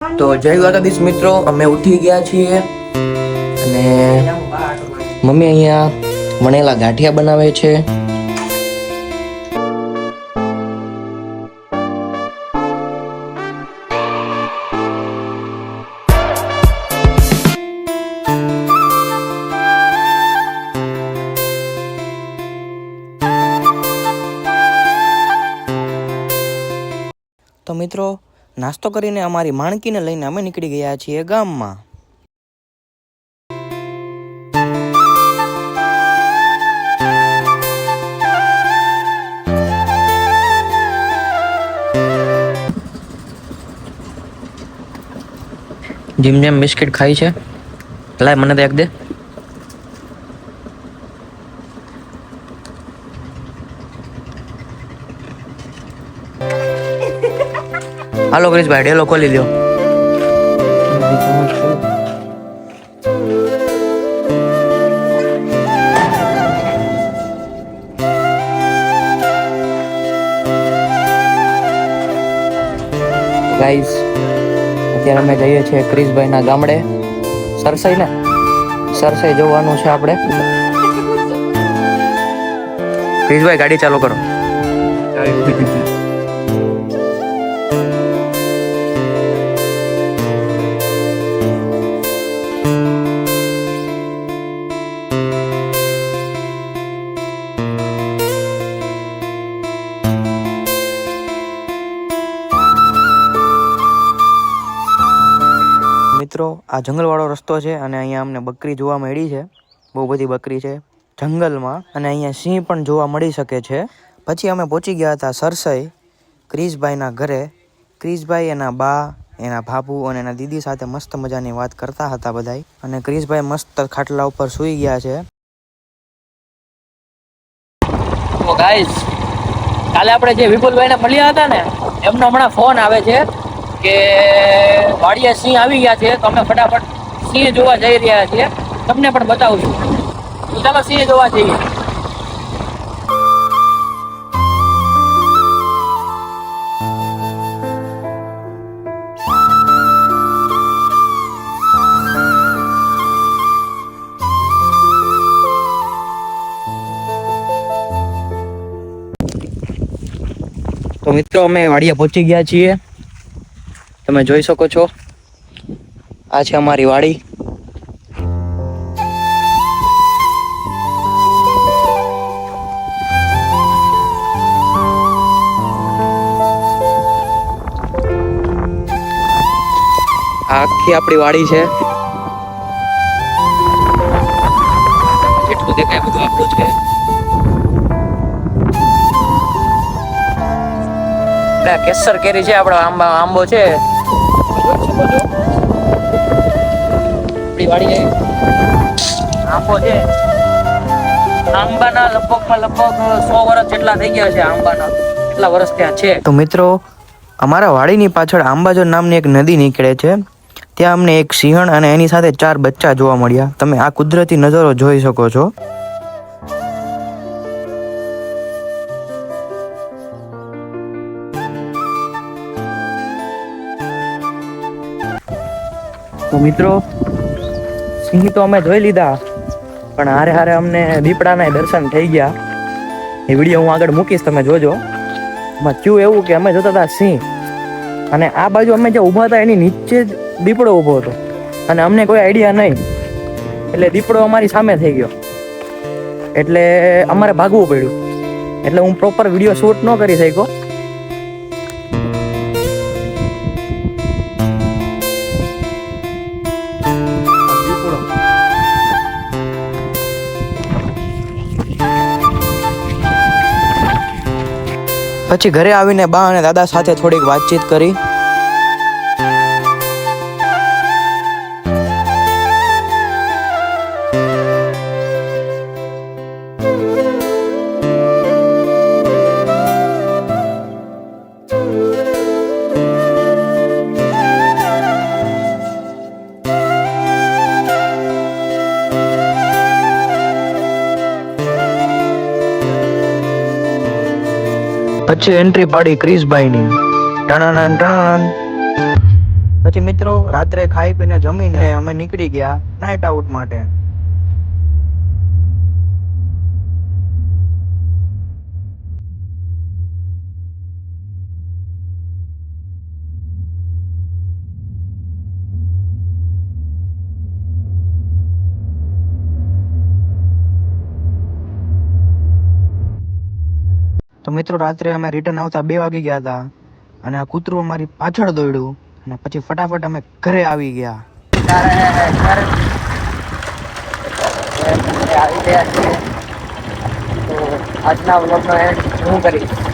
તો જય દ્વારકાધીશ મિત્રો, અમે ઉઠી ગયા છીએ અને મમ્મી અહીંયા વણેલા ગાંઠિયા બનાવે છે. તો મિત્રો, નાસ્તો કરીને અમારી માણકીને લઈને અમે નીકળી ગયા છીએ ગામમાં. જેમ જેમ બિસ્કિટ ખાઈ છે, લાય મને તો એક દે. હાલો ક્રિશભાઈ, ડેલો ખોલી લ્યો. ગાઈસ, અત્યારે અમે જઈએ છીએ ક્રિશભાઈના ગામડે. સરસાઈ જવાનું છે આપણે. ક્રિશભાઈ, ગાડી ચાલુ કરો. મિત્રો, આ જંગલવાળો રસ્તો છે અને અહીંયા અમને બકરી જોવા મળી છે. બહુ બધી બકરી છે જંગલમાં અને અહીંયા સિંહ પણ જોવા મળી શકે છે. પછી અમે પહોંચી ગયા હતા સરસાઈ ક્રિશભાઈના ઘરે. ક્રિશભાઈ, એના બા, એના ભાભુ અને એના દીદી સાથે મસ્ત મજાની વાત કરતા હતા બધાય. અને ક્રિશભાઈ મસ્ત ખાટલા ઉપર સૂઈ ગયા છે. તો ગાઈસ, કાલે આપણે જે વિપુલભાઈને મળ્યા હતા ને, એમનો હમણાં ફોન આવે છે કે વાડિયા સિંહ આવી ગયા છે. તો અમે ફટાફટ સિંહ જોવા જઈ રહ્યા છીએ. તમને પણ બતાવું છું. તો ચાલો સિંહ જોવા જઈએ. તો મિત્રો, અમે વાડિયા પહોંચી ગયા છીએ. તમે જોઈ શકો છો, આ છે અમારી વાડી. આ આખી આપણી વાડી છે. જેટલું દેખાય બધું આપણું છે. કેસર કેરી છે, આપણો આંબો છે. વાડી આંબો છે. આંબાના લગભગ 100 વર્ષ જેટલા થઈ ગયા છે. આંબાના એટલા વર્ષ ત્યાં છે. તો મિત્રો, અમારા વાડીની પાછળ આંબાજોર નામની એક નદી નીકળે છે. ત્યાં અમને એક સિંહણ અને એની સાથે 4 બચ્ચા જોવા મળ્યા. તમે આ કુદરતી નજારો જોઈ શકો છો. તો મિત્રો, સિંહ તો અમે જોઈ લીધા, પણ હારે હારે અમને દીપડાના દર્શન થઈ ગયા. એ વિડીયો હું આગળ મૂકીશ, તમે જોજો. એમાં થયું એવું કે અમે જોતા હતા સિંહ, અને આ બાજુ અમે જે ઊભા હતા એની નીચે જ દીપડો ઊભો હતો અને અમને કોઈ આઈડિયા નહીં. એટલે દીપડો અમારી સામે થઈ ગયો, એટલે અમારે ભાગવું પડ્યું. એટલે હું પ્રોપર વિડીયો શૂટ ન કરી શક્યો. પછી ઘરે આવીને બા અને દાદા સાથે થોડીક વાતચીત કરી. પછી એન્ટ્રી પાડી ક્રિશભાઈની. પછી મિત્રો રાત્રે ખાઈ પીને જમીને અમે નીકળી ગયા નાઇટ આઉટ માટે. તો મિત્રો રાત્રે અમે રિટર્ન આવતા 2 વાગી ગયા હતા અને આ કૂતરું અમારી પાછળ દોડ્યું અને પછી ફટાફટ અમે ઘરે આવી ગયા. આવી ગયા છીએ તો આજના વ્લોગનો એન્ડ હું કરીશ.